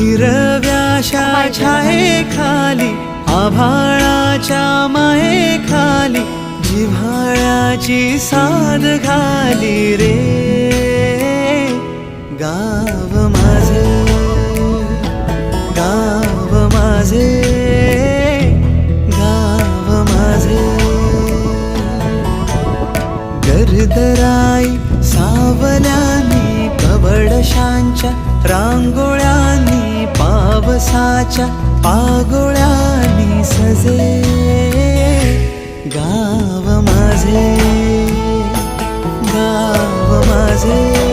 हिरव्याशा छायेखाली आभाळाच्या मायेखाली जिव्हाळ्याची साद घाली रे गाव माझे, गाव माझे, गाव माझे. गर्दराई सावल्यानी कवडशांच्या रांगोळ्यांनी पावसाच्या पागोळ्यांनी सजे गाव माझे, गाव माझे.